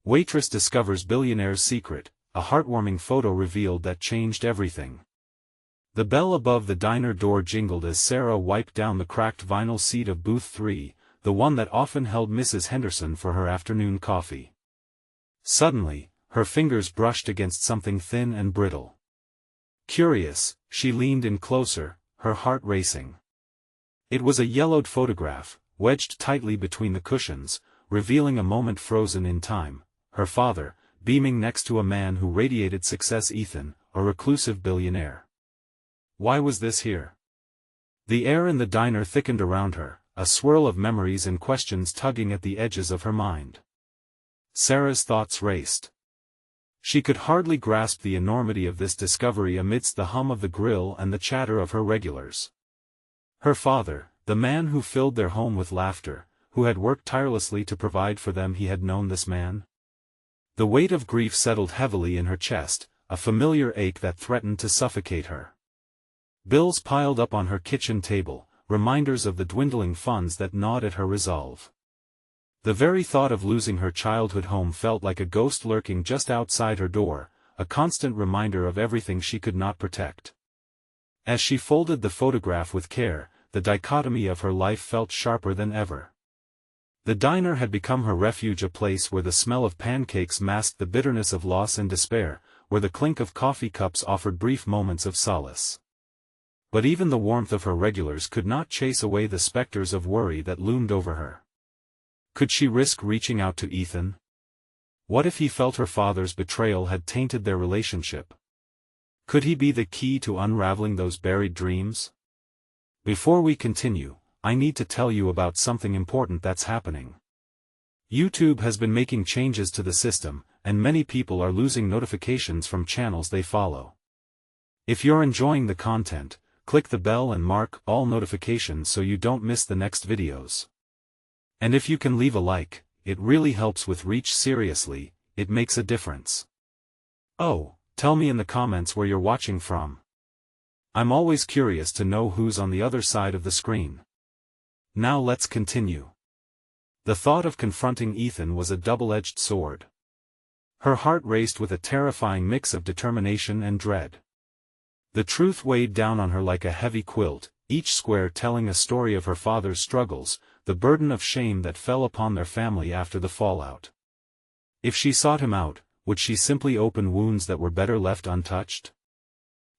Waitress discovers billionaire's secret, a heartwarming photo revealed that changed everything. The bell above the diner door jingled as Sarah wiped down the cracked vinyl seat of booth 3, the one that often held Mrs. Henderson for her afternoon coffee. Suddenly, her fingers brushed against something thin and brittle. Curious, she leaned in closer, her heart racing. It was a yellowed photograph, wedged tightly between the cushions, revealing a moment frozen in time, her father, beaming next to a man who radiated success. Ethan, a reclusive billionaire. Why was this here? The air in the diner thickened around her, a swirl of memories and questions tugging at the edges of her mind. Sarah's thoughts raced. She could hardly grasp the enormity of this discovery amidst the hum of the grill and the chatter of her regulars. Her father, the man who filled their home with laughter, who had worked tirelessly to provide for them. He had known this man? The weight of grief settled heavily in her chest, a familiar ache that threatened to suffocate her. Bills piled up on her kitchen table, reminders of the dwindling funds that gnawed at her resolve. The very thought of losing her childhood home felt like a ghost lurking just outside her door, a constant reminder of everything she could not protect. As she folded the photograph with care, the dichotomy of her life felt sharper than ever. The diner had become her refuge, a place where the smell of pancakes masked the bitterness of loss and despair, where the clink of coffee cups offered brief moments of solace. But even the warmth of her regulars could not chase away the specters of worry that loomed over her. Could she risk reaching out to Ethan? What if he felt her father's betrayal had tainted their relationship? Could he be the key to unraveling those buried dreams? Before we continue, I need to tell you about something important that's happening. YouTube has been making changes to the system, and many people are losing notifications from channels they follow. If you're enjoying the content, click the bell and mark all notifications so you don't miss the next videos. And if you can leave a like, it really helps with reach. Seriously, it makes a difference. Oh, tell me in the comments where you're watching from. I'm always curious to know who's on the other side of the screen. Now let's continue. The thought of confronting Ethan was a double-edged sword. Her heart raced with a terrifying mix of determination and dread. The truth weighed down on her like a heavy quilt, each square telling a story of her father's struggles, the burden of shame that fell upon their family after the fallout. If she sought him out, would she simply open wounds that were better left untouched?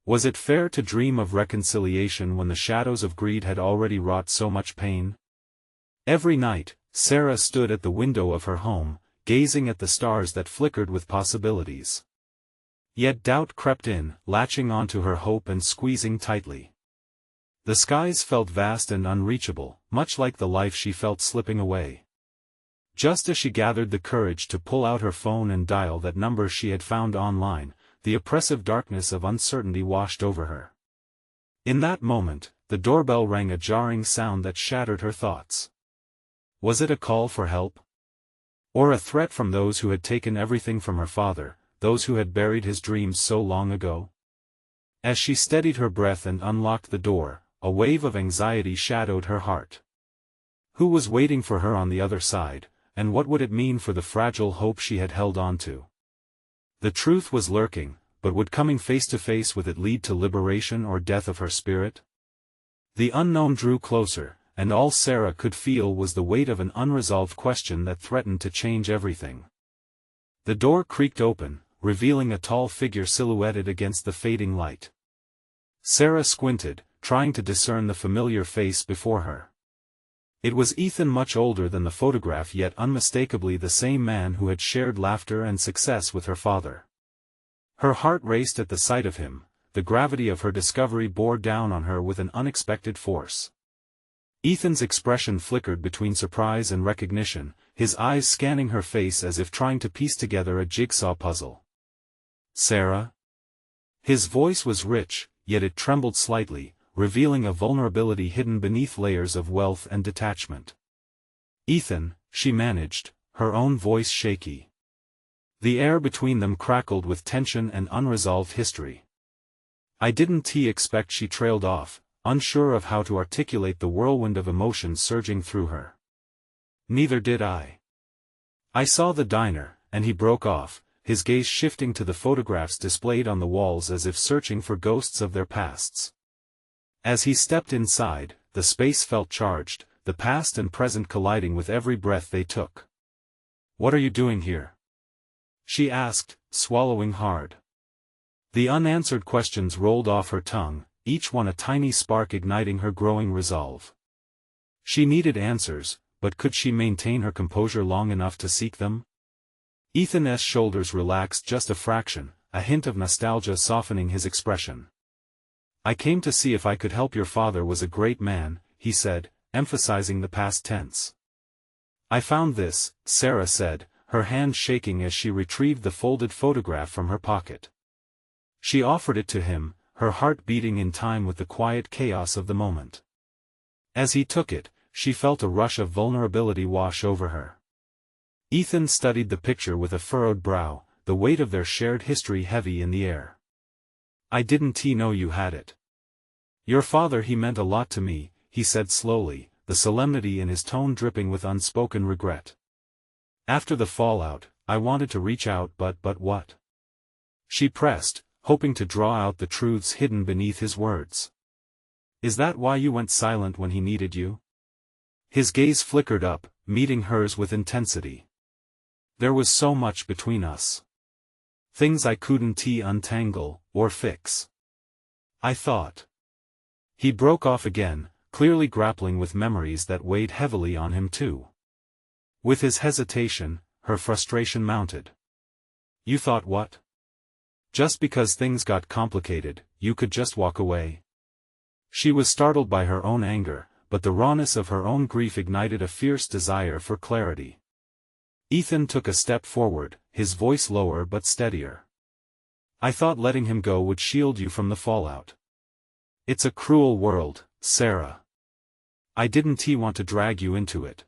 Was it fair to dream of reconciliation when the shadows of greed had already wrought so much pain? Every night, Sarah stood at the window of her home, gazing at the stars that flickered with possibilities. Yet doubt crept in, latching onto her hope and squeezing tightly. The skies felt vast and unreachable, much like the life she felt slipping away. Just as she gathered the courage to pull out her phone and dial that number she had found online, the oppressive darkness of uncertainty washed over her. In that moment, the doorbell rang, a jarring sound that shattered her thoughts. Was it a call for help? Or a threat from those who had taken everything from her father, those who had buried his dreams so long ago? As she steadied her breath and unlocked the door, a wave of anxiety shadowed her heart. Who was waiting for her on the other side, and what would it mean for the fragile hope she had held on to? The truth was lurking, but would coming face to face with it lead to liberation or death of her spirit? The unknown drew closer, and all Sarah could feel was the weight of an unresolved question that threatened to change everything. The door creaked open, revealing a tall figure silhouetted against the fading light. Sarah squinted, trying to discern the familiar face before her. It was Ethan, much older than the photograph, yet unmistakably the same man who had shared laughter and success with her father. Her heart raced at the sight of him, the gravity of her discovery bore down on her with an unexpected force. Ethan's expression flickered between surprise and recognition, his eyes scanning her face as if trying to piece together a jigsaw puzzle. "Sarah?" His voice was rich, yet it trembled slightly, revealing a vulnerability hidden beneath layers of wealth and detachment. "Ethan," she managed, her own voice shaky. The air between them crackled with tension and unresolved history. "I didn't expect," she trailed off, unsure of how to articulate the whirlwind of emotions surging through her. "Neither did I. I saw the diner, and he broke off, his gaze shifting to the photographs displayed on the walls as if searching for ghosts of their pasts. As he stepped inside, the space felt charged, the past and present colliding with every breath they took. "What are you doing here?" she asked, swallowing hard. The unanswered questions rolled off her tongue, each one a tiny spark igniting her growing resolve. She needed answers, but could she maintain her composure long enough to seek them? Ethan's shoulders relaxed just a fraction, a hint of nostalgia softening his expression. "I came to see if I could help. Your father was a great man," he said, emphasizing the past tense. "I found this," Sarah said, her hand shaking as she retrieved the folded photograph from her pocket. She offered it to him, her heart beating in time with the quiet chaos of the moment. As he took it, she felt a rush of vulnerability wash over her. Ethan studied the picture with a furrowed brow, the weight of their shared history heavy in the air. "I didn't know you had it." "Your father, he meant a lot to me," he said slowly, the solemnity in his tone dripping with unspoken regret. "After the fallout, I wanted to reach out, but what?" She pressed, hoping to draw out the truths hidden beneath his words. "Is that why you went silent when he needed you?" His gaze flickered up, meeting hers with intensity. "There was so much between us. Things I couldn't untangle, or fix. I thought." He broke off again, clearly grappling with memories that weighed heavily on him too. With his hesitation, her frustration mounted. "You thought what? Just because things got complicated, you could just walk away?" She was startled by her own anger, but the rawness of her own grief ignited a fierce desire for clarity. Ethan took a step forward, his voice lower but steadier. "I thought letting him go would shield you from the fallout. It's a cruel world, Sarah. I didn't want to drag you into it.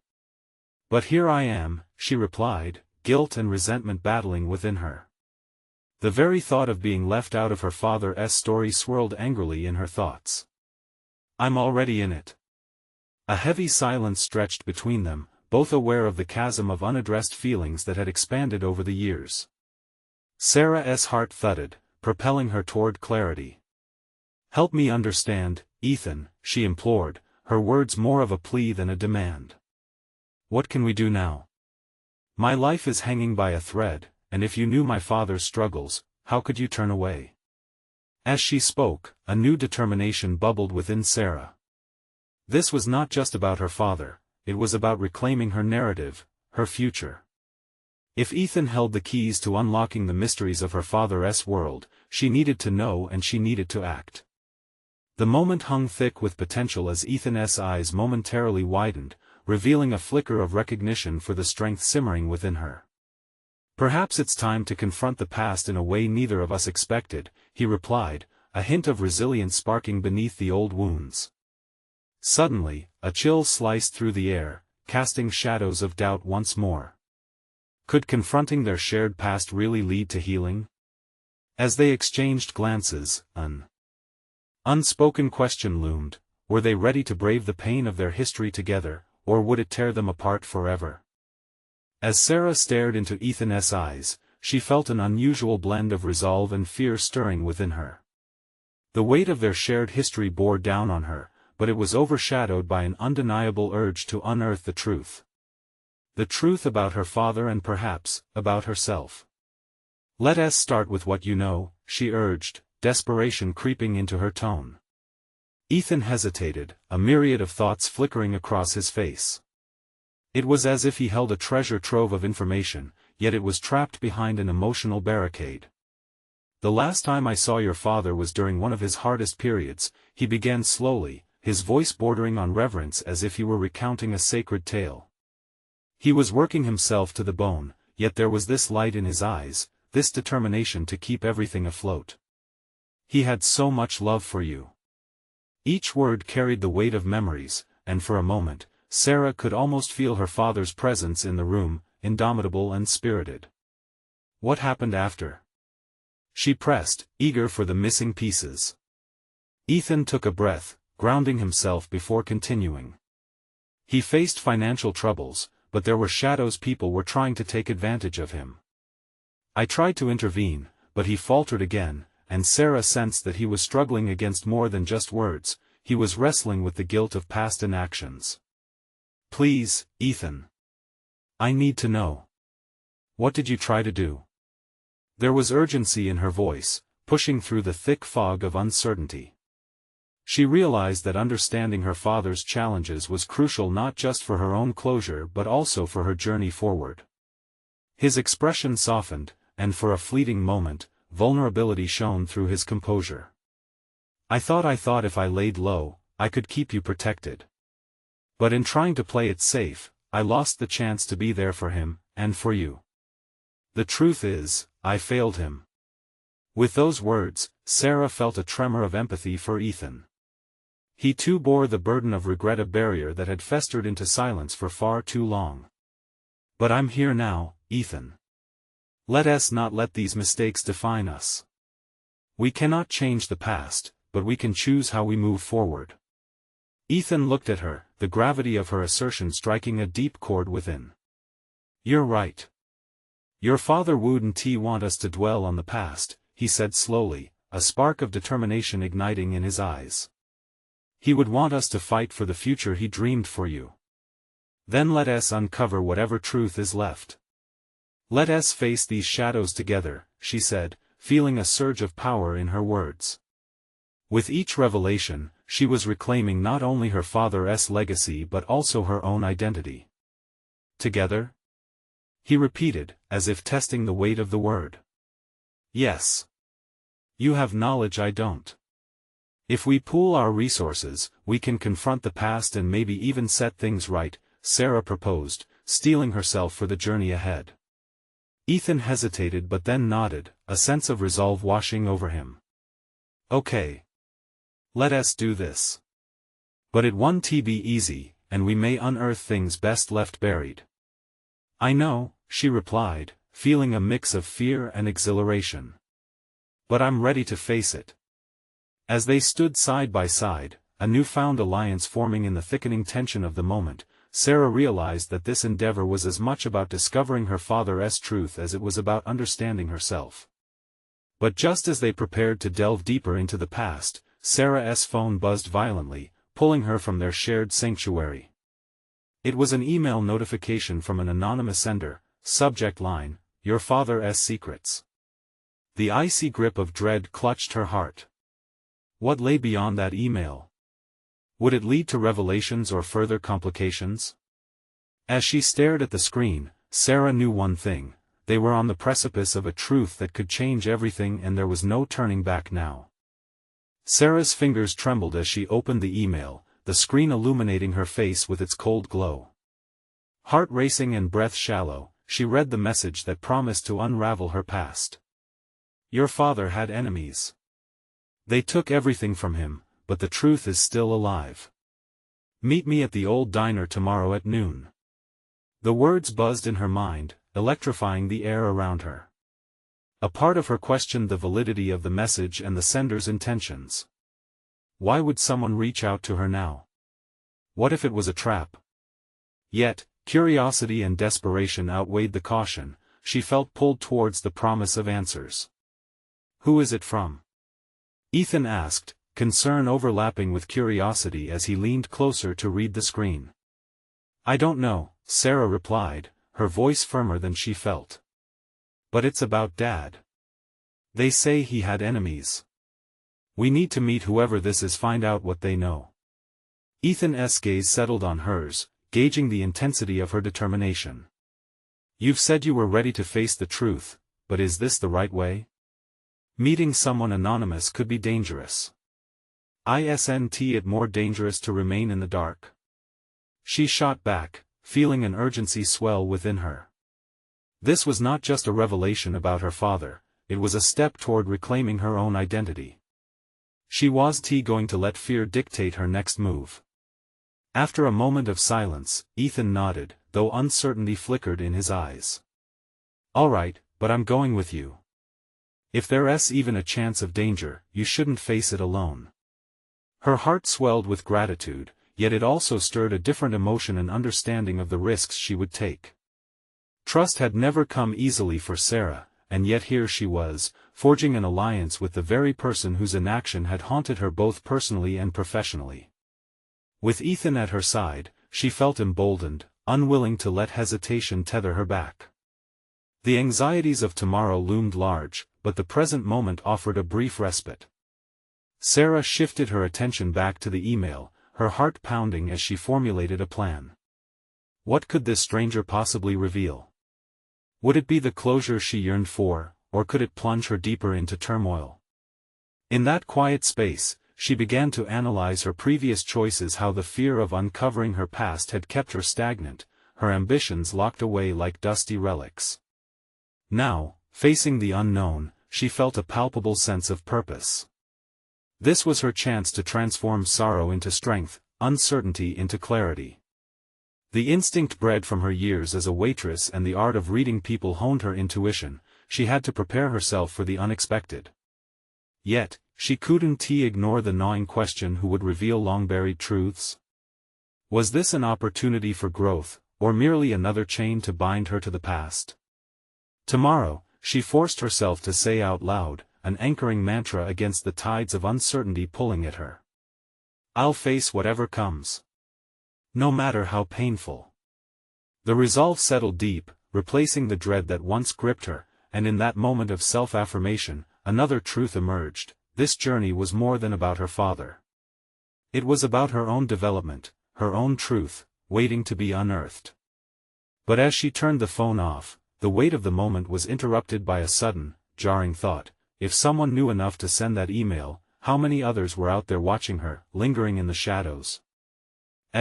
But here I am," she replied, guilt and resentment battling within her. The very thought of being left out of her father's story swirled angrily in her thoughts. "I'm already in it." A heavy silence stretched between them, both aware of the chasm of unaddressed feelings that had expanded over the years. Sarah's heart thudded, propelling her toward clarity. "Help me understand, Ethan," she implored, her words more of a plea than a demand. "What can we do now? My life is hanging by a thread, and if you knew my father's struggles, how could you turn away?" As she spoke, a new determination bubbled within Sarah. This was not just about her father, it was about reclaiming her narrative, her future. If Ethan held the keys to unlocking the mysteries of her father's world, she needed to know and she needed to act. The moment hung thick with potential as Ethan's eyes momentarily widened, revealing a flicker of recognition for the strength simmering within her. "Perhaps it's time to confront the past in a way neither of us expected," he replied, a hint of resilience sparking beneath the old wounds. Suddenly, a chill sliced through the air, casting shadows of doubt once more. Could confronting their shared past really lead to healing? As they exchanged glances, an unspoken question loomed: were they ready to brave the pain of their history together, or would it tear them apart forever? As Sarah stared into Ethan's eyes, she felt an unusual blend of resolve and fear stirring within her. The weight of their shared history bore down on her, but it was overshadowed by an undeniable urge to unearth the truth. The truth about her father and perhaps, about herself. "Let us start with what you know," she urged, desperation creeping into her tone. Ethan hesitated, a myriad of thoughts flickering across his face. It was as if he held a treasure trove of information, yet it was trapped behind an emotional barricade. "The last time I saw your father was during one of his hardest periods," he began slowly, his voice bordering on reverence as if he were recounting a sacred tale. "He was working himself to the bone, yet there was this light in his eyes, this determination to keep everything afloat. He had so much love for you." Each word carried the weight of memories, and for a moment, Sarah could almost feel her father's presence in the room, indomitable and spirited. "What happened after?" she pressed, eager for the missing pieces. Ethan took a breath, grounding himself before continuing. "He faced financial troubles, but there were shadows. People were trying to take advantage of him. I tried to intervene, but he faltered again, and Sarah sensed that he was struggling against more than just words, he was wrestling with the guilt of past inactions. Please, Ethan. I need to know. What did you try to do? There was urgency in her voice, pushing through the thick fog of uncertainty. She realized that understanding her father's challenges was crucial not just for her own closure but also for her journey forward. His expression softened, and for a fleeting moment, vulnerability shone through his composure. I thought if I laid low, I could keep you protected. But in trying to play it safe, I lost the chance to be there for him, and for you. The truth is, I failed him. With those words, Sarah felt a tremor of empathy for Ethan. He too bore the burden of regret, a barrier that had festered into silence for far too long. But I'm here now, Ethan. Let us not let these mistakes define us. We cannot change the past, but we can choose how we move forward. Ethan looked at her, the gravity of her assertion striking a deep chord within. You're right. Your father wouldn't want us to dwell on the past, he said slowly, a spark of determination igniting in his eyes. He would want us to fight for the future he dreamed for you. Then let us uncover whatever truth is left. Let us face these shadows together, she said, feeling a surge of power in her words. With each revelation, she was reclaiming not only her father's legacy but also her own identity. Together? He repeated, as if testing the weight of the word. Yes. You have knowledge I don't. If we pool our resources, we can confront the past and maybe even set things right, Sarah proposed, steeling herself for the journey ahead. Ethan hesitated but then nodded, a sense of resolve washing over him. Okay. Let us do this. But it won't be easy, and we may unearth things best left buried. I know, she replied, feeling a mix of fear and exhilaration. But I'm ready to face it. As they stood side by side, a newfound alliance forming in the thickening tension of the moment, Sarah realized that this endeavor was as much about discovering her father's truth as it was about understanding herself. But just as they prepared to delve deeper into the past, Sarah's phone buzzed violently, pulling her from their shared sanctuary. It was an email notification from an anonymous sender, subject line, "Your father's secrets." The icy grip of dread clutched her heart. What lay beyond that email? Would it lead to revelations or further complications? As she stared at the screen, Sarah knew one thing: they were on the precipice of a truth that could change everything, and there was no turning back now. Sarah's fingers trembled as she opened the email, the screen illuminating her face with its cold glow. Heart racing and breath shallow, she read the message that promised to unravel her past. Your father had enemies. They took everything from him, but the truth is still alive. Meet me at the old diner tomorrow at noon. The words buzzed in her mind, electrifying the air around her. A part of her questioned the validity of the message and the sender's intentions. Why would someone reach out to her now? What if it was a trap? Yet, curiosity and desperation outweighed the caution. She felt pulled towards the promise of answers. Who is it from? Ethan asked, concern overlapping with curiosity as he leaned closer to read the screen. I don't know, Sarah replied, her voice firmer than she felt. But it's about Dad. They say he had enemies. We need to meet whoever this is, find out what they know. Ethan's gaze settled on hers, gauging the intensity of her determination. You've said you were ready to face the truth, but is this the right way? Meeting someone anonymous could be dangerous. Isn't it more dangerous to remain in the dark? She shot back, feeling an urgency swell within her. This was not just a revelation about her father, it was a step toward reclaiming her own identity. She was going to let fear dictate her next move. After a moment of silence, Ethan nodded, though uncertainty flickered in his eyes. All right, but I'm going with you. If there's even a chance of danger, you shouldn't face it alone. Her heart swelled with gratitude, yet it also stirred a different emotion and understanding of the risks she would take. Trust had never come easily for Sarah, and yet here she was, forging an alliance with the very person whose inaction had haunted her both personally and professionally. With Ethan at her side, she felt emboldened, unwilling to let hesitation tether her back. The anxieties of tomorrow loomed large, but the present moment offered a brief respite. Sarah shifted her attention back to the email, her heart pounding as she formulated a plan. What could this stranger possibly reveal? Would it be the closure she yearned for, or could it plunge her deeper into turmoil? In that quiet space, she began to analyze her previous choices, how the fear of uncovering her past had kept her stagnant, her ambitions locked away like dusty relics. Now, facing the unknown, she felt a palpable sense of purpose. This was her chance to transform sorrow into strength, uncertainty into clarity. The instinct bred from her years as a waitress and the art of reading people honed her intuition. She had to prepare herself for the unexpected. Yet, she couldn't ignore the gnawing question: who would reveal long-buried truths? Was this an opportunity for growth, or merely another chain to bind her to the past? Tomorrow, she forced herself to say out loud, an anchoring mantra against the tides of uncertainty pulling at her. I'll face whatever comes. No matter how painful. The resolve settled deep, replacing the dread that once gripped her, and in that moment of self-affirmation, another truth emerged: this journey was more than about her father. It was about her own development, her own truth, waiting to be unearthed. But as she turned the phone off, the weight of the moment was interrupted by a sudden, jarring thought: if someone knew enough to send that email, how many others were out there watching her, lingering in the shadows?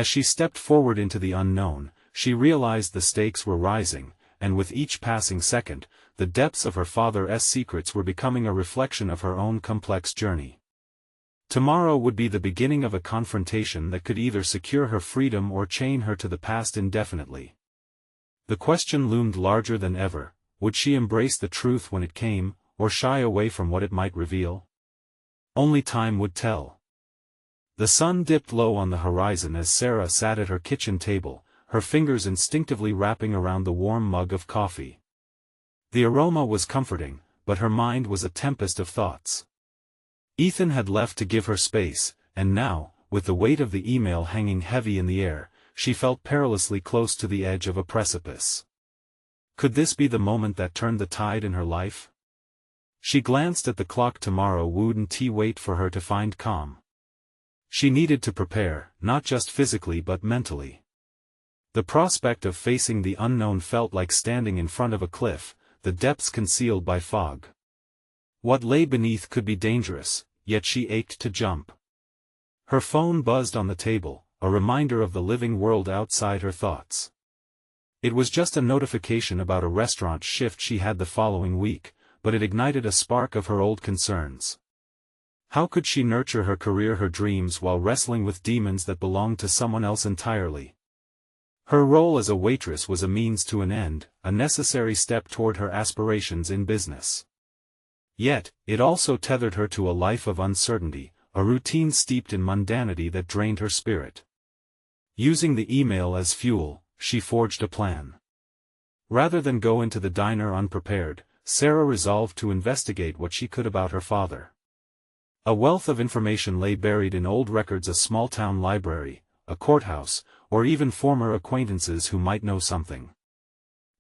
As she stepped forward into the unknown, she realized the stakes were rising, and with each passing second, the depths of her father's secrets were becoming a reflection of her own complex journey. Tomorrow would be the beginning of a confrontation that could either secure her freedom or chain her to the past indefinitely. The question loomed larger than ever: would she embrace the truth when it came, or shy away from what it might reveal? Only time would tell. The sun dipped low on the horizon as Sarah sat at her kitchen table, her fingers instinctively wrapping around the warm mug of coffee. The aroma was comforting, but her mind was a tempest of thoughts. Ethan had left to give her space, and now, with the weight of the email hanging heavy in the air, she felt perilously close to the edge of a precipice. Could this be the moment that turned the tide in her life? She glanced at the clock. Tomorrow wouldn't wait for her to find calm. She needed to prepare, not just physically but mentally. The prospect of facing the unknown felt like standing in front of a cliff, the depths concealed by fog. What lay beneath could be dangerous, yet she ached to jump. Her phone buzzed on the table, a reminder of the living world outside her thoughts. It was just a notification about a restaurant shift she had the following week, but it ignited a spark of her old concerns. How could she nurture her career, her dreams, while wrestling with demons that belonged to someone else entirely? Her role as a waitress was a means to an end, a necessary step toward her aspirations in business. Yet, it also tethered her to a life of uncertainty, a routine steeped in mundanity that drained her spirit. Using the email as fuel, she forged a plan. Rather than go into the diner unprepared, Sarah resolved to investigate what she could about her father. A wealth of information lay buried in old records, a small-town library, a courthouse, or even former acquaintances who might know something.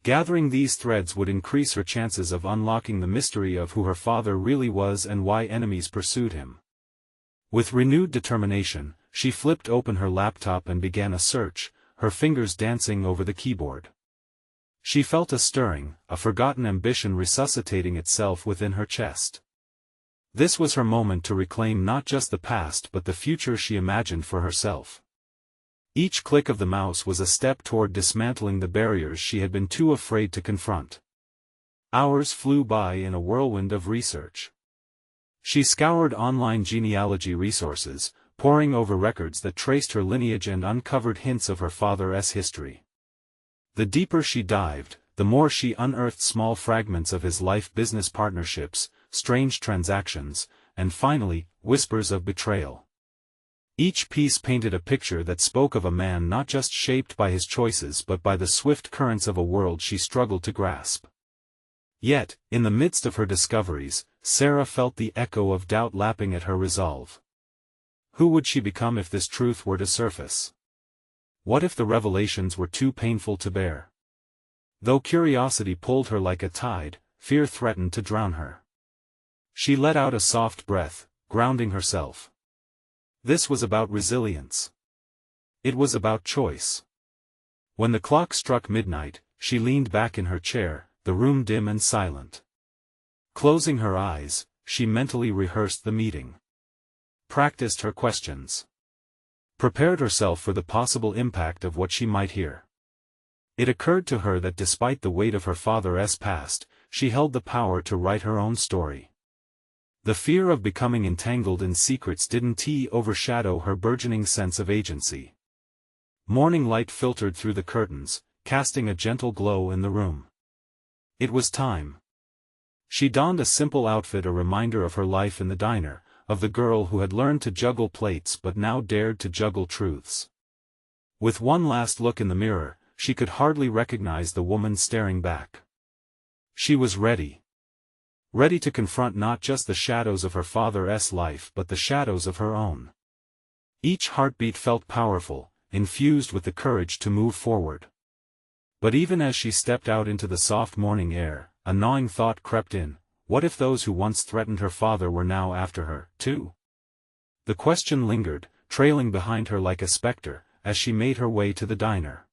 Gathering these threads would increase her chances of unlocking the mystery of who her father really was and why enemies pursued him. With renewed determination, she flipped open her laptop and began a search, her fingers dancing over the keyboard. She felt a stirring, a forgotten ambition resuscitating itself within her chest. This was her moment to reclaim not just the past but the future she imagined for herself. Each click of the mouse was a step toward dismantling the barriers she had been too afraid to confront. Hours flew by in a whirlwind of research. She scoured online genealogy resources, poring over records that traced her lineage and uncovered hints of her father's history. The deeper she dived, the more she unearthed small fragments of his life, business partnerships, strange transactions, and finally, whispers of betrayal. Each piece painted a picture that spoke of a man not just shaped by his choices but by the swift currents of a world she struggled to grasp. Yet, in the midst of her discoveries, Sarah felt the echo of doubt lapping at her resolve. Who would she become if this truth were to surface? What if the revelations were too painful to bear? Though curiosity pulled her like a tide, fear threatened to drown her. She let out a soft breath, grounding herself. This was about resilience. It was about choice. When the clock struck midnight, she leaned back in her chair, the room dim and silent. Closing her eyes, she mentally rehearsed the meeting. Practiced her questions. Prepared herself for the possible impact of what she might hear. It occurred to her that despite the weight of her father's past, she held the power to write her own story. The fear of becoming entangled in secrets didn't overshadow her burgeoning sense of agency. Morning light filtered through the curtains, casting a gentle glow in the room. It was time. She donned a simple outfit, a reminder of her life in the diner, of the girl who had learned to juggle plates but now dared to juggle truths. With one last look in the mirror, she could hardly recognize the woman staring back. She was ready. Ready to confront not just the shadows of her father's life but the shadows of her own. Each heartbeat felt powerful, infused with the courage to move forward. But even as she stepped out into the soft morning air, a gnawing thought crept in. What if those who once threatened her father were now after her, too? The question lingered, trailing behind her like a specter, as she made her way to the diner.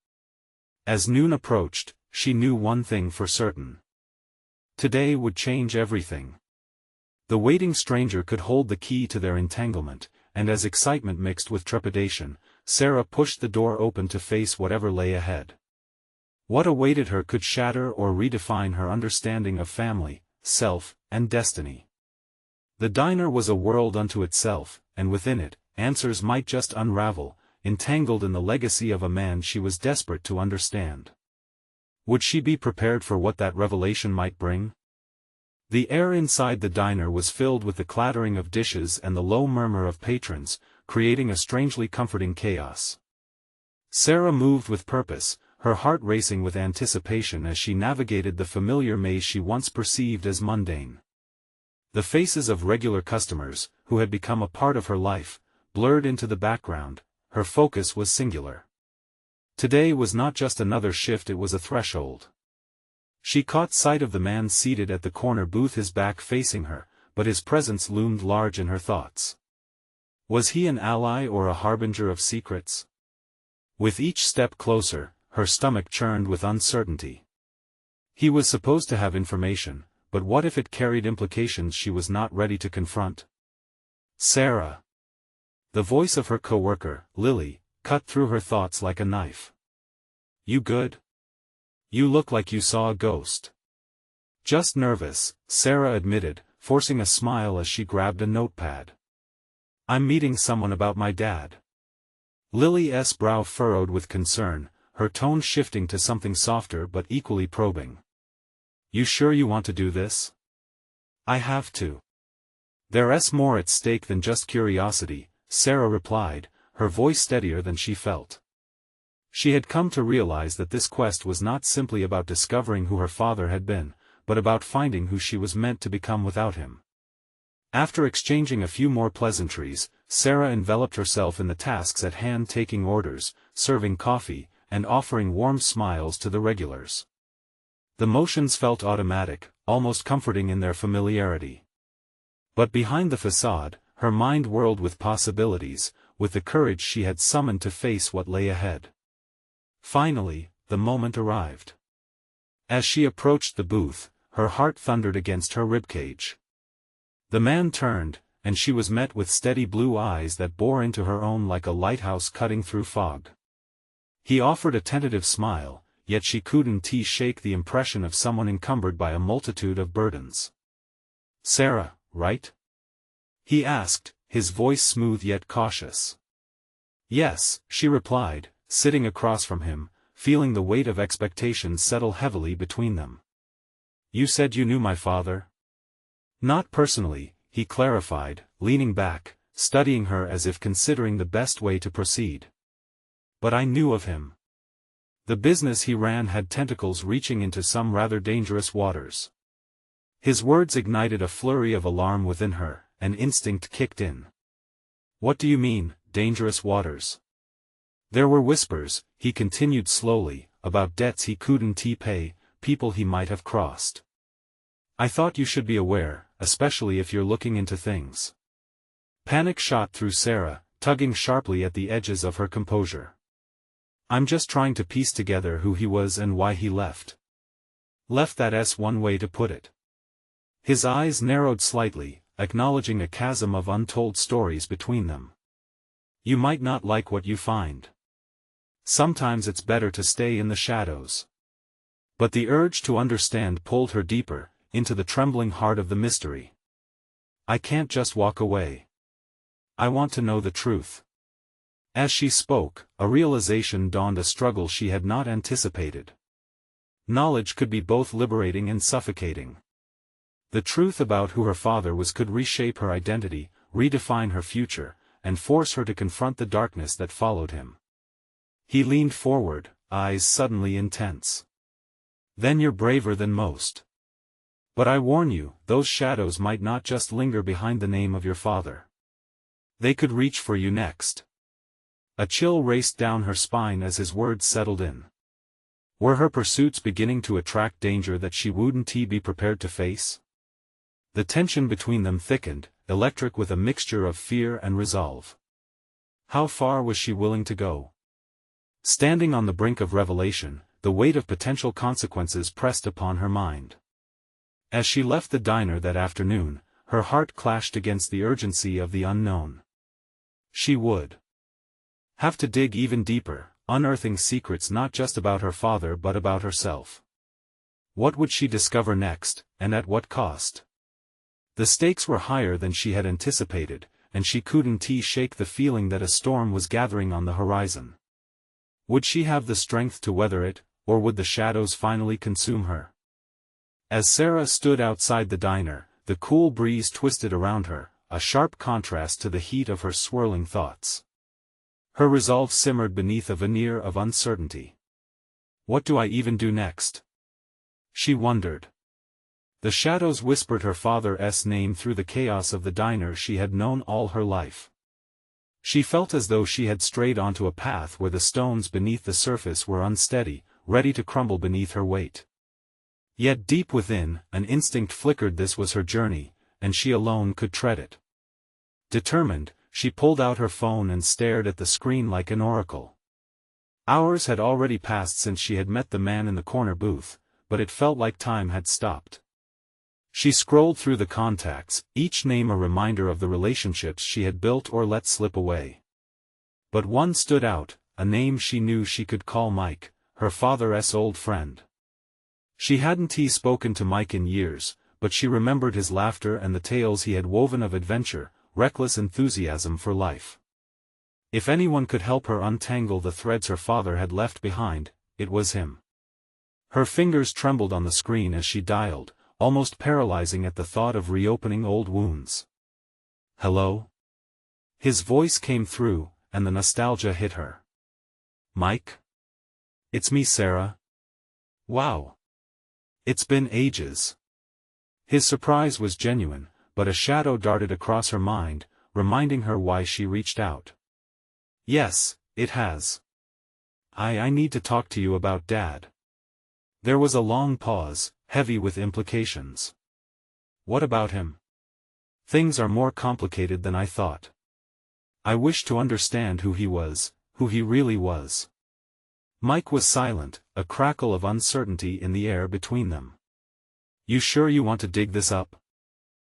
As noon approached, she knew one thing for certain. Today would change everything. The waiting stranger could hold the key to their entanglement, and as excitement mixed with trepidation, Sarah pushed the door open to face whatever lay ahead. What awaited her could shatter or redefine her understanding of family, self, and destiny. The diner was a world unto itself, and within it, answers might just unravel, entangled in the legacy of a man she was desperate to understand. Would she be prepared for what that revelation might bring? The air inside the diner was filled with the clattering of dishes and the low murmur of patrons, creating a strangely comforting chaos. Sarah moved with purpose, her heart racing with anticipation as she navigated the familiar maze she once perceived as mundane. The faces of regular customers, who had become a part of her life, blurred into the background. Her focus was singular. Today was not just another shift, it was a threshold. She caught sight of the man seated at the corner booth, his back facing her, but his presence loomed large in her thoughts. Was he an ally or a harbinger of secrets? With each step closer, her stomach churned with uncertainty. He was supposed to have information, but what if it carried implications she was not ready to confront? Sarah. The voice of her coworker, Lily, cut through her thoughts like a knife. You good? You look like you saw a ghost. Just nervous, Sarah admitted, forcing a smile as she grabbed a notepad. I'm meeting someone about my dad. Lily's brow furrowed with concern, her tone shifting to something softer but equally probing. You sure you want to do this? I have to. There's more at stake than just curiosity, Sarah replied, her voice steadier than she felt. She had come to realize that this quest was not simply about discovering who her father had been, but about finding who she was meant to become without him. After exchanging a few more pleasantries, Sarah enveloped herself in the tasks at hand, taking orders, serving coffee, and offering warm smiles to the regulars. The motions felt automatic, almost comforting in their familiarity. But behind the facade, her mind whirled with possibilities, with the courage she had summoned to face what lay ahead. Finally, the moment arrived. As she approached the booth, her heart thundered against her ribcage. The man turned, and she was met with steady blue eyes that bore into her own like a lighthouse cutting through fog. He offered a tentative smile, yet she couldn't shake the impression of someone encumbered by a multitude of burdens. Sarah, right? He asked, his voice smooth yet cautious. Yes, she replied, sitting across from him, feeling the weight of expectations settle heavily between them. You said you knew my father? Not personally, he clarified, leaning back, studying her as if considering the best way to proceed. But I knew of him. The business he ran had tentacles reaching into some rather dangerous waters. His words ignited a flurry of alarm within her, and instinct kicked in. What do you mean, dangerous waters? There were whispers, he continued slowly, about debts he couldn't pay, people he might have crossed. I thought you should be aware, especially if you're looking into things. Panic shot through Sarah, tugging sharply at the edges of her composure. I'm just trying to piece together who he was and why he left. Left, that's one way to put it. His eyes narrowed slightly, acknowledging a chasm of untold stories between them. You might not like what you find. Sometimes it's better to stay in the shadows. But the urge to understand pulled her deeper, into the trembling heart of the mystery. I can't just walk away. I want to know the truth. As she spoke, a realization dawned, a struggle she had not anticipated. Knowledge could be both liberating and suffocating. The truth about who her father was could reshape her identity, redefine her future, and force her to confront the darkness that followed him. He leaned forward, eyes suddenly intense. Then you're braver than most. But I warn you, those shadows might not just linger behind the name of your father. They could reach for you next. A chill raced down her spine as his words settled in. Were her pursuits beginning to attract danger that she wouldn't be prepared to face? The tension between them thickened, electric with a mixture of fear and resolve. How far was she willing to go? Standing on the brink of revelation, the weight of potential consequences pressed upon her mind. As she left the diner that afternoon, her heart clashed against the urgency of the unknown. She would have to dig even deeper, unearthing secrets not just about her father but about herself. What would she discover next, and at what cost? The stakes were higher than she had anticipated, and she couldn't shake the feeling that a storm was gathering on the horizon. Would she have the strength to weather it, or would the shadows finally consume her? As Sarah stood outside the diner, the cool breeze twisted around her, a sharp contrast to the heat of her swirling thoughts. Her resolve simmered beneath a veneer of uncertainty. What do I even do next? She wondered. The shadows whispered her father's name through the chaos of the diner she had known all her life. She felt as though she had strayed onto a path where the stones beneath the surface were unsteady, ready to crumble beneath her weight. Yet deep within, an instinct flickered: this was her journey, and she alone could tread it. Determined, she pulled out her phone and stared at the screen like an oracle. Hours had already passed since she had met the man in the corner booth, but it felt like time had stopped. She scrolled through the contacts, each name a reminder of the relationships she had built or let slip away. But one stood out, a name she knew she could call Mike, her father's old friend. She hadn't spoken to Mike in years, but she remembered his laughter and the tales he had woven of adventure, reckless enthusiasm for life. If anyone could help her untangle the threads her father had left behind, it was him. Her fingers trembled on the screen as she dialed, almost paralyzing at the thought of reopening old wounds. Hello? His voice came through, and the nostalgia hit her. Mike? It's me, Sarah. Wow. It's been ages. His surprise was genuine, but a shadow darted across her mind, reminding her why she reached out. Yes, it has. I need to talk to you about Dad. There was a long pause, heavy with implications. What about him? Things are more complicated than I thought. I wish to understand who he was, who he really was. Mike was silent, a crackle of uncertainty in the air between them. You sure you want to dig this up?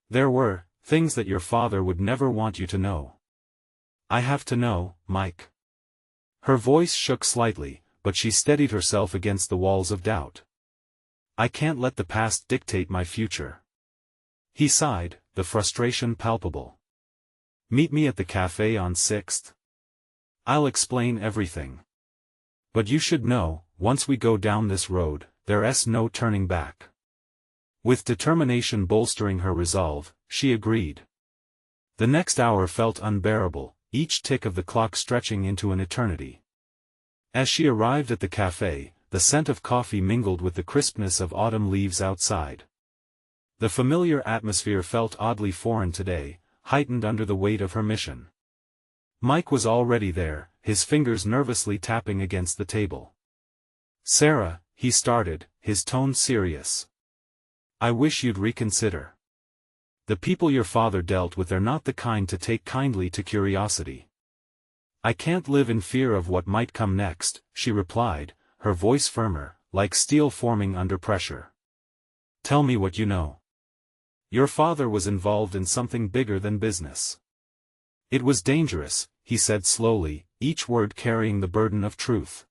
There were things that your father would never want you to know. I have to know, Mike. Her voice shook slightly, but she steadied herself against the walls of doubt. I can't let the past dictate my future. He sighed, the frustration palpable. Meet me at the cafe on 6th. I'll explain everything. But you should know, once we go down this road, there's no turning back. With determination bolstering her resolve, she agreed. The next hour felt unbearable, each tick of the clock stretching into an eternity. As she arrived at the cafe, the scent of coffee mingled with the crispness of autumn leaves outside. The familiar atmosphere felt oddly foreign today, heightened under the weight of her mission. Mike was already there, his fingers nervously tapping against the table. "Sarah," he started, his tone serious. "I wish you'd reconsider. The people your father dealt with are not the kind to take kindly to curiosity." "I can't live in fear of what might come next," she replied, her voice firmer, like steel forming under pressure. "Tell me what you know." "Your father was involved in something bigger than business. It was dangerous," he said slowly, each word carrying the burden of truth.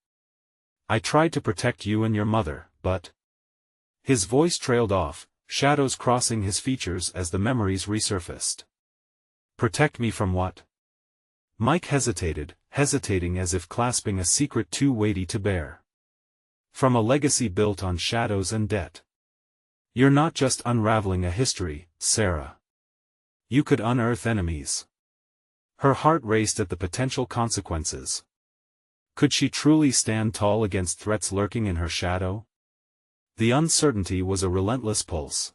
"I tried to protect you and your mother, but—" His voice trailed off, shadows crossing his features as the memories resurfaced. "Protect me from what?" Mike hesitated, hesitating as if clasping a secret too weighty to bear. "From a legacy built on shadows and debt. You're not just unraveling a history, Sarah. You could unearth enemies." Her heart raced at the potential consequences. Could she truly stand tall against threats lurking in her shadow? The uncertainty was a relentless pulse.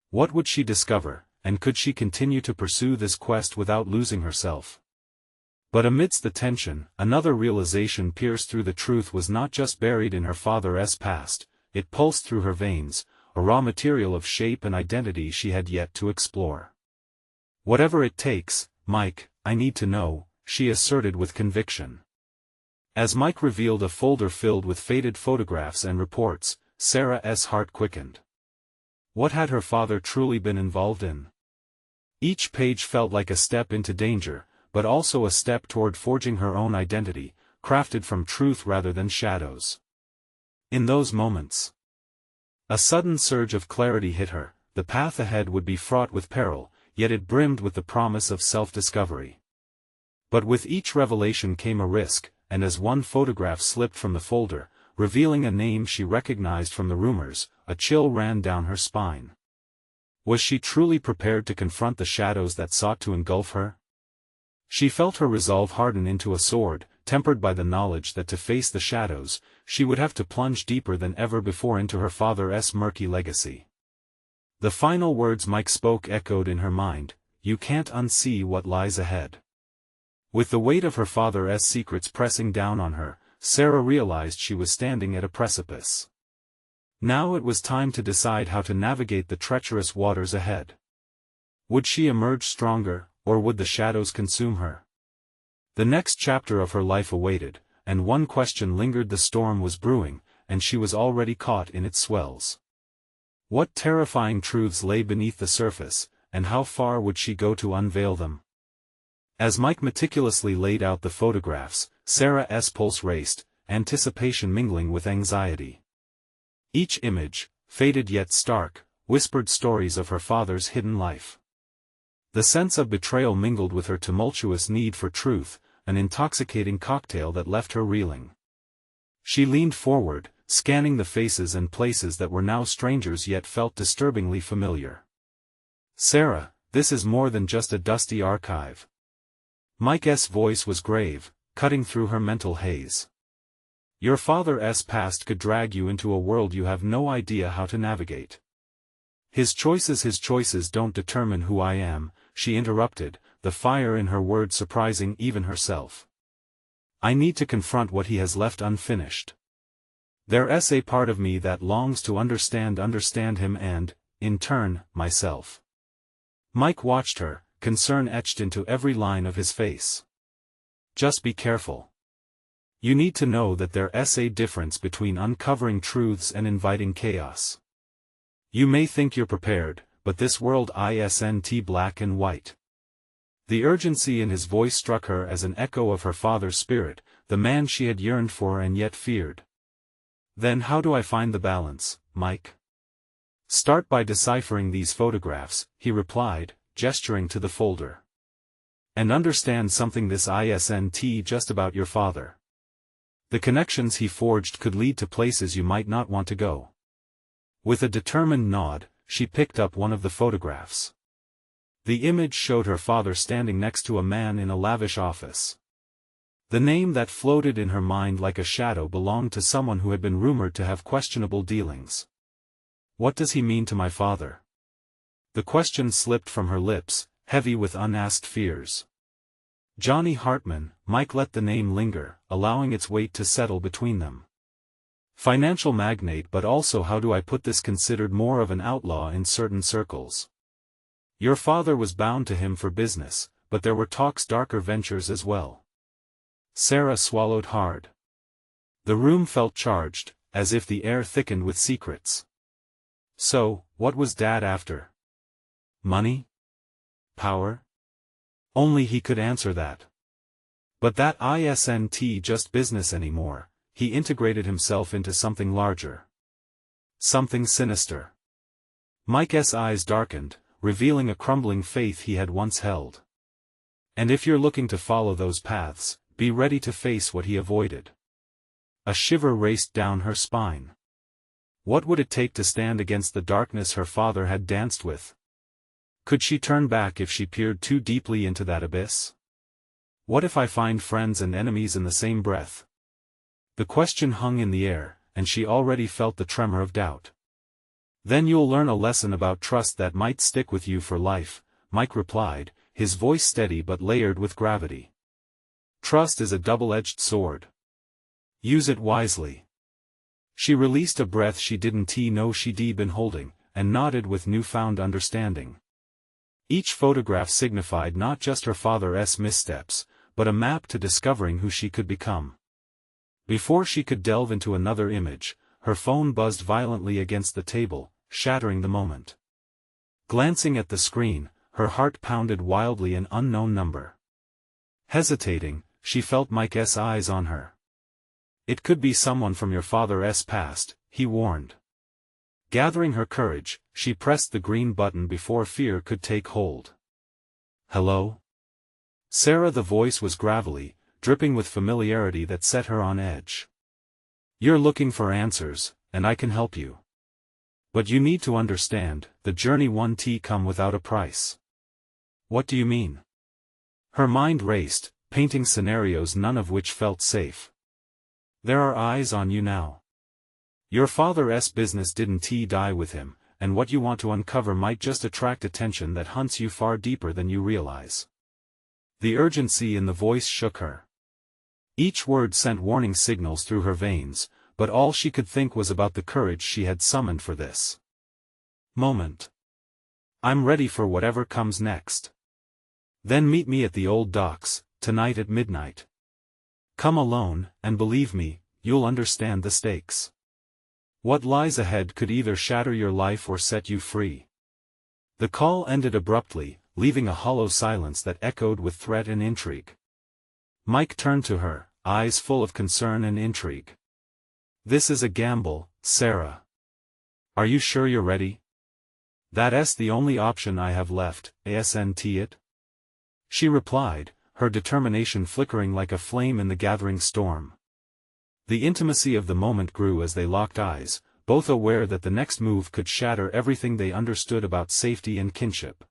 What would she discover, and could she continue to pursue this quest without losing herself? But amidst the tension, another realization pierced through. The truth was not just buried in her father's past, it pulsed through her veins, a raw material of shape and identity she had yet to explore. "Whatever it takes, Mike, I need to know," she asserted with conviction. As Mike revealed a folder filled with faded photographs and reports, Sarah's heart quickened. What had her father truly been involved in? Each page felt like a step into danger, but also a step toward forging her own identity, crafted from truth rather than shadows. In those moments, a sudden surge of clarity hit her. The path ahead would be fraught with peril, yet it brimmed with the promise of self-discovery. But with each revelation came a risk, and as one photograph slipped from the folder, revealing a name she recognized from the rumors, a chill ran down her spine. Was she truly prepared to confront the shadows that sought to engulf her? She felt her resolve harden into a sword, tempered by the knowledge that to face the shadows, she would have to plunge deeper than ever before into her father's murky legacy. The final words Mike spoke echoed in her mind, "You can't unsee what lies ahead." With the weight of her father's secrets pressing down on her, Sarah realized she was standing at a precipice. Now it was time to decide how to navigate the treacherous waters ahead. Would she emerge stronger, or would the shadows consume her? The next chapter of her life awaited, and one question lingered. The storm was brewing, and she was already caught in its swells. What terrifying truths lay beneath the surface, and how far would she go to unveil them? As Mike meticulously laid out the photographs, Sarah's pulse raced, anticipation mingling with anxiety. Each image, faded yet stark, whispered stories of her father's hidden life. The sense of betrayal mingled with her tumultuous need for truth, an intoxicating cocktail that left her reeling. She leaned forward, scanning the faces and places that were now strangers yet felt disturbingly familiar. "Sarah, this is more than just a dusty archive." Mike's voice was grave, cutting through her mental haze. "Your father's past could drag you into a world you have no idea how to navigate." His choices don't determine who I am," she interrupted, the fire in her words surprising even herself. "I need to confront what he has left unfinished. There's a part of me that longs to understand him and, in turn, myself." Mike watched her, concern etched into every line of his face. "Just be careful. You need to know that there's a difference between uncovering truths and inviting chaos. You may think you're prepared, but this world isn't black and white." The urgency in his voice struck her as an echo of her father's spirit, the man she had yearned for and yet feared. "Then how do I find the balance, Mike?" "Start by deciphering these photographs," he replied, gesturing to the folder. "And understand something, this isn't just about your father. The connections he forged could lead to places you might not want to go." With a determined nod, she picked up one of the photographs. The image showed her father standing next to a man in a lavish office. The name that floated in her mind like a shadow belonged to someone who had been rumored to have questionable dealings. "What does he mean to my father?" The question slipped from her lips, heavy with unasked fears. Johnny Hartman. Mike let the name linger, allowing its weight to settle between them. Financial magnate, but also, how do I put this, considered more of an outlaw in certain circles. Your father was bound to him for business, but there were talks darker ventures as well. Sarah swallowed hard. The room felt charged, as if the air thickened with secrets. So, what was Dad after? Money? Power? Only he could answer that. But that isn't just business anymore. He integrated himself into something larger. Something sinister. Mike's eyes darkened, revealing a crumbling faith he had once held. And if you're looking to follow those paths, be ready to face what he avoided. A shiver raced down her spine. What would it take to stand against the darkness her father had danced with? Could she turn back if she peered too deeply into that abyss? What if I find friends and enemies in the same breath? The question hung in the air, and she already felt the tremor of doubt. Then you'll learn a lesson about trust that might stick with you for life, Mike replied, his voice steady but layered with gravity. Trust is a double-edged sword. Use it wisely. She released a breath she didn't know she'd been holding, and nodded with newfound understanding. Each photograph signified not just her father's missteps, but a map to discovering who she could become. Before she could delve into another image, her phone buzzed violently against the table, shattering the moment. Glancing at the screen, her heart pounded wildly. An unknown number. Hesitating, she felt Mike's eyes on her. It could be someone from your father's past, he warned. Gathering her courage, she pressed the green button before fear could take hold. Hello? Sarah. The voice was gravelly, dripping with familiarity that set her on edge. You're looking for answers, and I can help you. But you need to understand, the journey won't come without a price. What do you mean? Her mind raced, painting scenarios none of which felt safe. There are eyes on you now. Your father's business didn't die with him, and what you want to uncover might just attract attention that hunts you far deeper than you realize. The urgency in the voice shook her. Each word sent warning signals through her veins, but all she could think was about the courage she had summoned for this moment. I'm ready for whatever comes next. Then meet me at the old docks, tonight at midnight. Come alone, and believe me, you'll understand the stakes. What lies ahead could either shatter your life or set you free. The call ended abruptly, leaving a hollow silence that echoed with threat and intrigue. Mike turned to her, eyes full of concern and intrigue. This is a gamble, Sarah. Are you sure you're ready? That's the only option I have left, isn't it? She replied, her determination flickering like a flame in the gathering storm. The intimacy of the moment grew as they locked eyes, both aware that the next move could shatter everything they understood about safety and kinship.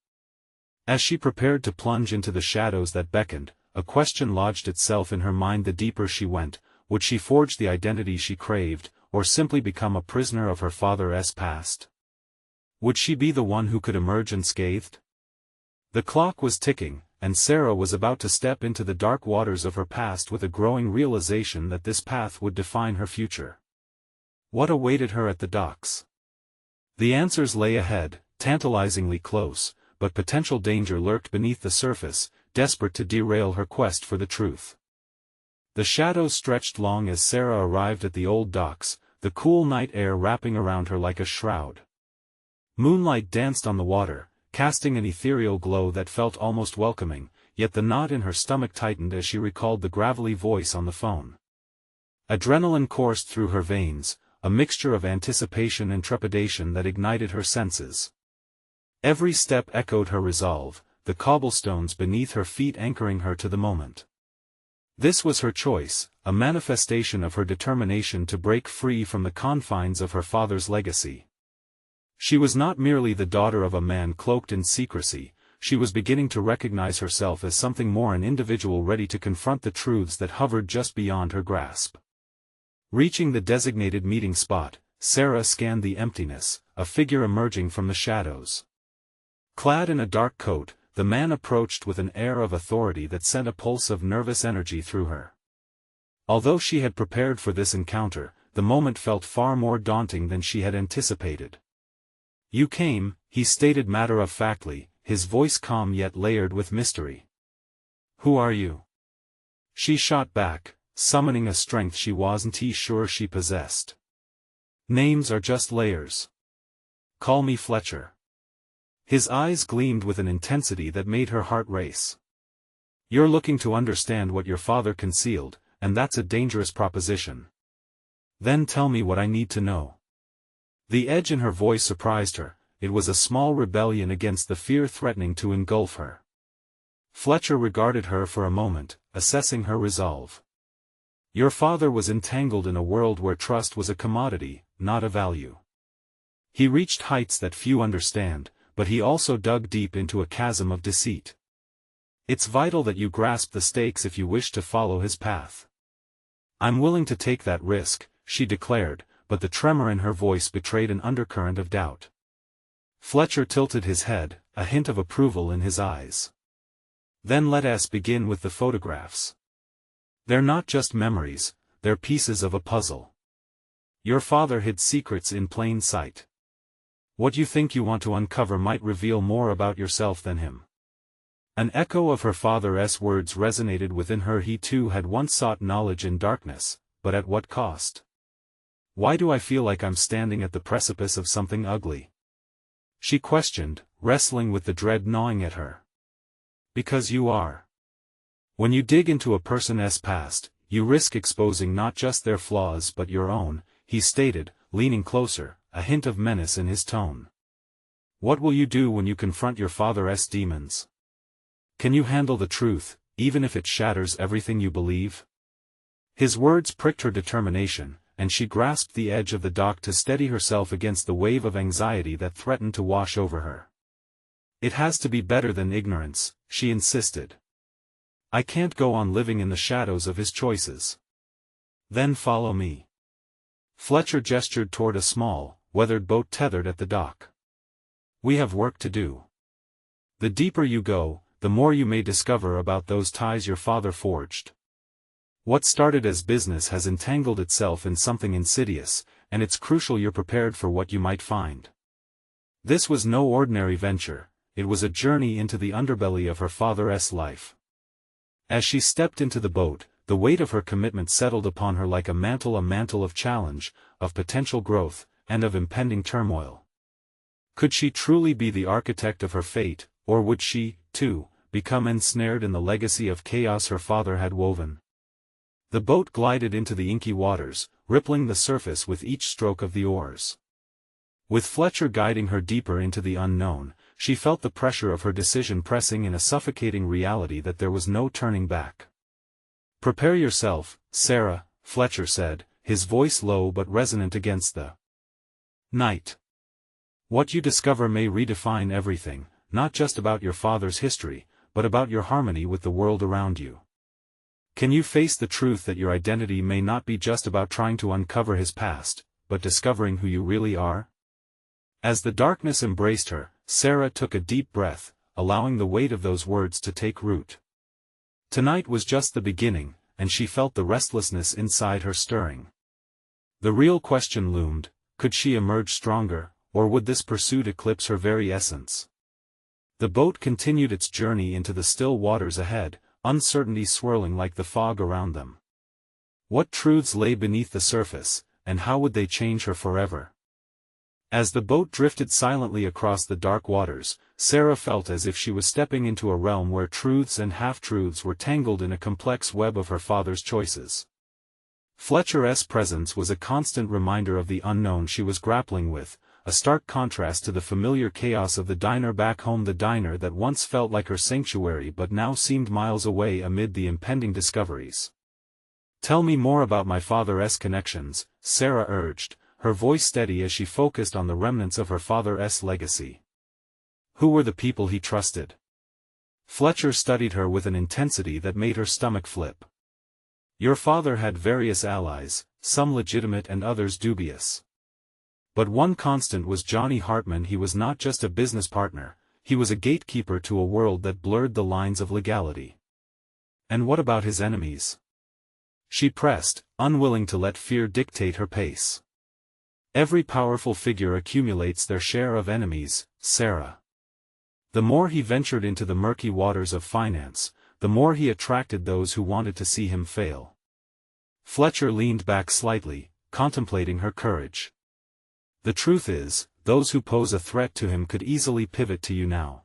As she prepared to plunge into the shadows that beckoned, a question lodged itself in her mind. The deeper she went, would she forge the identity she craved, or simply become a prisoner of her father's past? Would she be the one who could emerge unscathed? The clock was ticking, and Sarah was about to step into the dark waters of her past with a growing realization that this path would define her future. What awaited her at the docks? The answers lay ahead, tantalizingly close, but potential danger lurked beneath the surface, desperate to derail her quest for the truth. The shadows stretched long as Sarah arrived at the old docks, the cool night air wrapping around her like a shroud. Moonlight danced on the water, casting an ethereal glow that felt almost welcoming, yet the knot in her stomach tightened as she recalled the gravelly voice on the phone. Adrenaline coursed through her veins, a mixture of anticipation and trepidation that ignited her senses. Every step echoed her resolve, the cobblestones beneath her feet anchoring her to the moment. This was her choice, a manifestation of her determination to break free from the confines of her father's legacy. She was not merely the daughter of a man cloaked in secrecy, she was beginning to recognize herself as something more, an individual ready to confront the truths that hovered just beyond her grasp. Reaching the designated meeting spot, Sarah scanned the emptiness, a figure emerging from the shadows. Clad in a dark coat, the man approached with an air of authority that sent a pulse of nervous energy through her. Although she had prepared for this encounter, the moment felt far more daunting than she had anticipated. "You came," he stated matter-of-factly, his voice calm yet layered with mystery. "Who are you?" She shot back, summoning a strength she wasn't sure she possessed. "Names are just layers. Call me Fletcher." His eyes gleamed with an intensity that made her heart race. "You're looking to understand what your father concealed, and that's a dangerous proposition. Then tell me what I need to know." The edge in her voice surprised her. It was a small rebellion against the fear threatening to engulf her. Fletcher regarded her for a moment, assessing her resolve. "Your father was entangled in a world where trust was a commodity, not a value. He reached heights that few understand, but he also dug deep into a chasm of deceit. It's vital that you grasp the stakes if you wish to follow his path." "I'm willing to take that risk," she declared, but the tremor in her voice betrayed an undercurrent of doubt. Fletcher tilted his head, a hint of approval in his eyes. "Then let us begin with the photographs. They're not just memories, they're pieces of a puzzle. Your father hid secrets in plain sight. What you think you want to uncover might reveal more about yourself than him." An echo of her father's words resonated within her. He too had once sought knowledge in darkness, but at what cost? "Why do I feel like I'm standing at the precipice of something ugly?" she questioned, wrestling with the dread gnawing at her. "Because you are. When you dig into a person's past, you risk exposing not just their flaws but your own," he stated, leaning closer, a hint of menace in his tone. "What will you do when you confront your father's demons? Can you handle the truth, even if it shatters everything you believe?" His words pricked her determination, and she grasped the edge of the dock to steady herself against the wave of anxiety that threatened to wash over her. "It has to be better than ignorance," she insisted. "I can't go on living in the shadows of his choices." "Then follow me." Fletcher gestured toward a small, weathered boat tethered at the dock. "We have work to do. The deeper you go, the more you may discover about those ties your father forged. What started as business has entangled itself in something insidious, and it's crucial you're prepared for what you might find." This was no ordinary venture, it was a journey into the underbelly of her father's life. As she stepped into the boat, the weight of her commitment settled upon her like a mantle of challenge, of potential growth, and of impending turmoil. Could she truly be the architect of her fate, or would she, too, become ensnared in the legacy of chaos her father had woven? The boat glided into the inky waters, rippling the surface with each stroke of the oars. With Fletcher guiding her deeper into the unknown, she felt the pressure of her decision pressing in a suffocating reality that there was no turning back. "Prepare yourself, Sarah," Fletcher said, his voice low but resonant against the night. "What you discover may redefine everything, not just about your father's history, but about your harmony with the world around you. Can you face the truth that your identity may not be just about trying to uncover his past, but discovering who you really are?" As the darkness embraced her, Sarah took a deep breath, allowing the weight of those words to take root. Tonight was just the beginning, and she felt the restlessness inside her stirring. The real question loomed: could she emerge stronger, or would this pursuit eclipse her very essence? The boat continued its journey into the still waters ahead, uncertainty swirling like the fog around them. What truths lay beneath the surface, and how would they change her forever? As the boat drifted silently across the dark waters, Sarah felt as if she was stepping into a realm where truths and half-truths were tangled in a complex web of her father's choices. Fletcher's presence was a constant reminder of the unknown she was grappling with, a stark contrast to the familiar chaos of the diner back home, the diner that once felt like her sanctuary but now seemed miles away amid the impending discoveries. "Tell me more about my father's connections," Sarah urged, her voice steady as she focused on the remnants of her father's legacy. "Who were the people he trusted?" Fletcher studied her with an intensity that made her stomach flip. "Your father had various allies, some legitimate and others dubious. But one constant was Johnny Hartman. He was not just a business partner, he was a gatekeeper to a world that blurred the lines of legality. And what about his enemies? She pressed, unwilling to let fear dictate her pace. Every powerful figure accumulates their share of enemies, Sarah. The more he ventured into the murky waters of finance, the more he attracted those who wanted to see him fail. Fletcher leaned back slightly, contemplating her courage. The truth is, those who pose a threat to him could easily pivot to you now.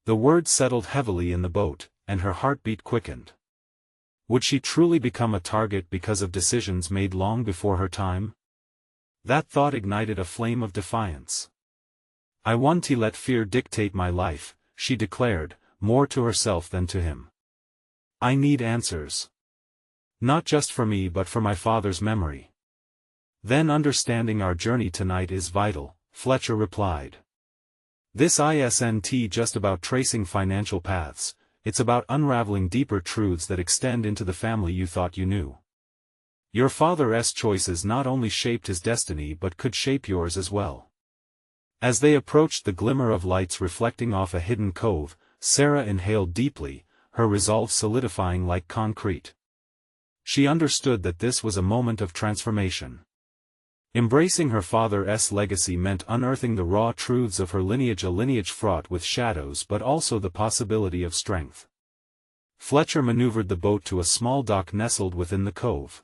The words settled heavily in the boat, and her heartbeat quickened. Would she truly become a target because of decisions made long before her time? That thought ignited a flame of defiance. I won't let fear dictate my life, she declared, more to herself than to him. I need answers. Not just for me but for my father's memory. Then understanding our journey tonight is vital, Fletcher replied. This isn't just about tracing financial paths, it's about unraveling deeper truths that extend into the family you thought you knew. Your father's choices not only shaped his destiny but could shape yours as well. As they approached the glimmer of lights reflecting off a hidden cove, Sarah inhaled deeply, her resolve solidifying like concrete. She understood that this was a moment of transformation. Embracing her father's legacy meant unearthing the raw truths of her lineage, a lineage fraught with shadows but also the possibility of strength. Fletcher maneuvered the boat to a small dock nestled within the cove.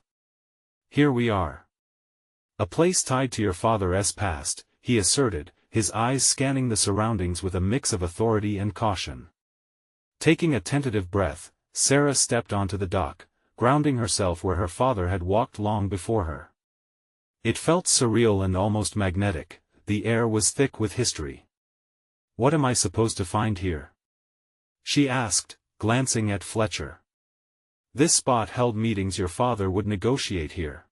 Here we are. A place tied to your father's past, he asserted, his eyes scanning the surroundings with a mix of authority and caution. Taking a tentative breath, Sarah stepped onto the dock, grounding herself where her father had walked long before her. It felt surreal and almost magnetic, the air was thick with history. What am I supposed to find here? She asked, glancing at Fletcher. This spot held meetings your father would negotiate here.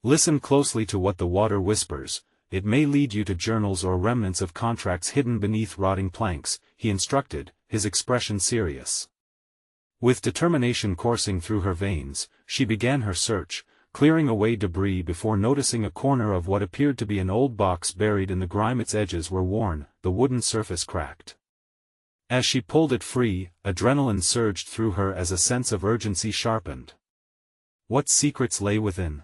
Listen closely to what the water whispers, it may lead you to journals or remnants of contracts hidden beneath rotting planks, he instructed, his expression serious. With determination coursing through her veins, she began her search, clearing away debris before noticing a corner of what appeared to be an old box buried in the grime. Its edges were worn, the wooden surface cracked. As she pulled it free, adrenaline surged through her as a sense of urgency sharpened. What secrets lay within?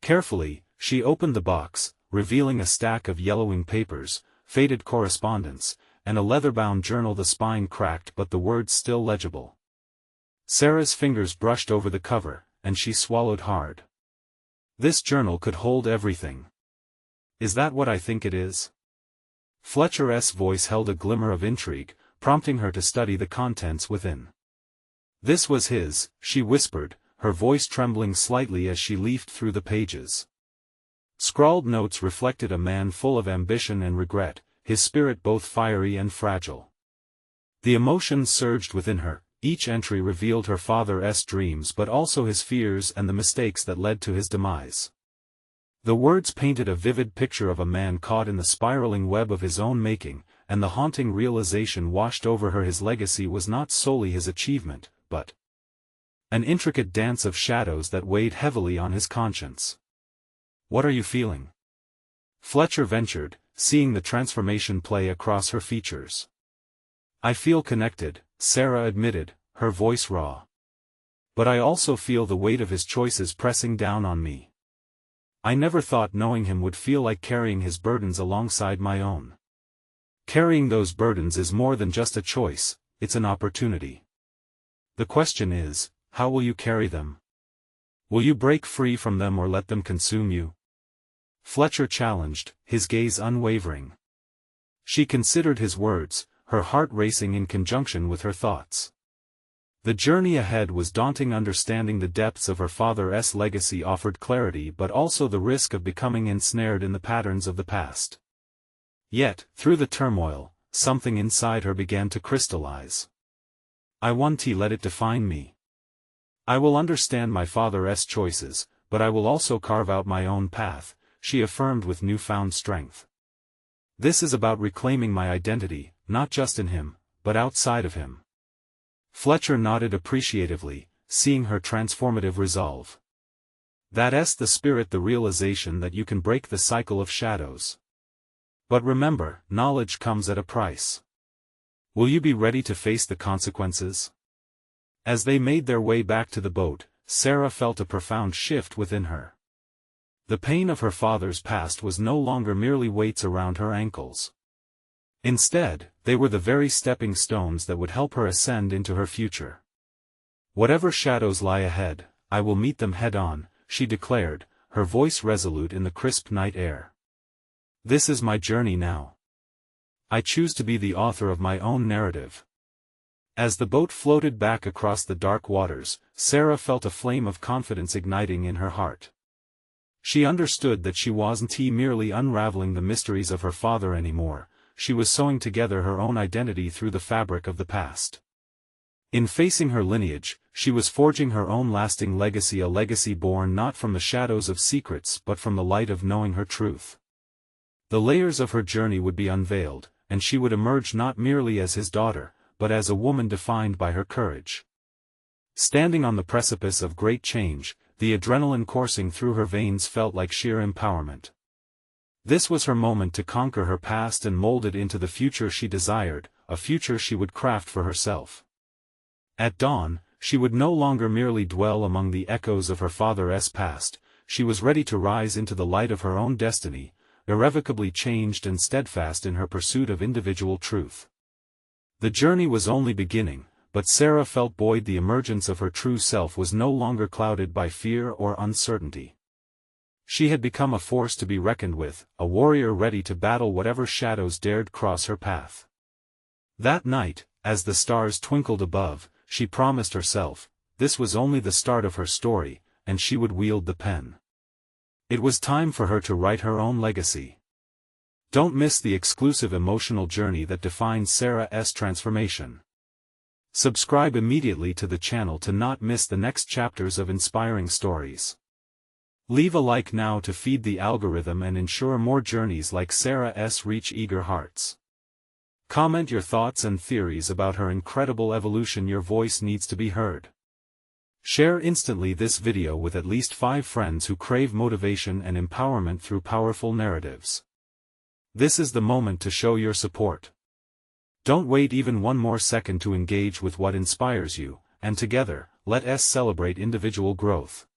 Carefully, she opened the box, revealing a stack of yellowing papers, faded correspondence, and a leather-bound journal. The spine cracked but the words still legible. Sarah's fingers brushed over the cover, and she swallowed hard. This journal could hold everything. Is that what I think it is? Fletcher's voice held a glimmer of intrigue, prompting her to study the contents within. This was his, she whispered, her voice trembling slightly as she leafed through the pages. Scrawled notes reflected a man full of ambition and regret, his spirit both fiery and fragile. The emotions surged within her, each entry revealed her father's dreams but also his fears and the mistakes that led to his demise. The words painted a vivid picture of a man caught in the spiraling web of his own making, and the haunting realization washed over her: his legacy was not solely his achievement, but an intricate dance of shadows that weighed heavily on his conscience. What are you feeling? Fletcher ventured, seeing the transformation play across her features. I feel connected, Sarah admitted, her voice raw. But I also feel the weight of his choices pressing down on me. I never thought knowing him would feel like carrying his burdens alongside my own. Carrying those burdens is more than just a choice, it's an opportunity. The question is, how will you carry them? Will you break free from them or let them consume you? Fletcher challenged, his gaze unwavering. She considered his words, her heart racing in conjunction with her thoughts. The journey ahead was daunting. Understanding the depths of her father's legacy offered clarity but also the risk of becoming ensnared in the patterns of the past. Yet, through the turmoil, something inside her began to crystallize. I won't let it define me. I will understand my father's choices, but I will also carve out my own path, she affirmed with newfound strength. This is about reclaiming my identity, not just in him, but outside of him. Fletcher nodded appreciatively, seeing her transformative resolve. That's the spirit, the realization that you can break the cycle of shadows. But remember, knowledge comes at a price. Will you be ready to face the consequences? As they made their way back to the boat, Sarah felt a profound shift within her. The pain of her father's past was no longer merely weights around her ankles. Instead, they were the very stepping stones that would help her ascend into her future. Whatever shadows lie ahead, I will meet them head-on, she declared, her voice resolute in the crisp night air. This is my journey now. I choose to be the author of my own narrative. As the boat floated back across the dark waters, Sarah felt a flame of confidence igniting in her heart. She understood that she wasn't merely unraveling the mysteries of her father anymore, she was sewing together her own identity through the fabric of the past. In facing her lineage, she was forging her own lasting legacy, a legacy born not from the shadows of secrets but from the light of knowing her truth. The layers of her journey would be unveiled, and she would emerge not merely as his daughter, but as a woman defined by her courage. Standing on the precipice of great change, the adrenaline coursing through her veins felt like sheer empowerment. This was her moment to conquer her past and mold it into the future she desired, a future she would craft for herself. At dawn, she would no longer merely dwell among the echoes of her father's past, she was ready to rise into the light of her own destiny, irrevocably changed and steadfast in her pursuit of individual truth. The journey was only beginning, but Sarah felt buoyed. The emergence of her true self was no longer clouded by fear or uncertainty. She had become a force to be reckoned with, a warrior ready to battle whatever shadows dared cross her path. That night, as the stars twinkled above, she promised herself, this was only the start of her story, and she would wield the pen. It was time for her to write her own legacy. Don't miss the exclusive emotional journey that defines Sarah's transformation. Subscribe immediately to the channel to not miss the next chapters of inspiring stories. Leave a like now to feed the algorithm and ensure more journeys like Sarah's reach eager hearts. Comment your thoughts and theories about her incredible evolution. Your voice needs to be heard. Share instantly this video with at least 5 friends who crave motivation and empowerment through powerful narratives. This is the moment to show your support. Don't wait even one more second to engage with what inspires you, and together, let us celebrate individual growth.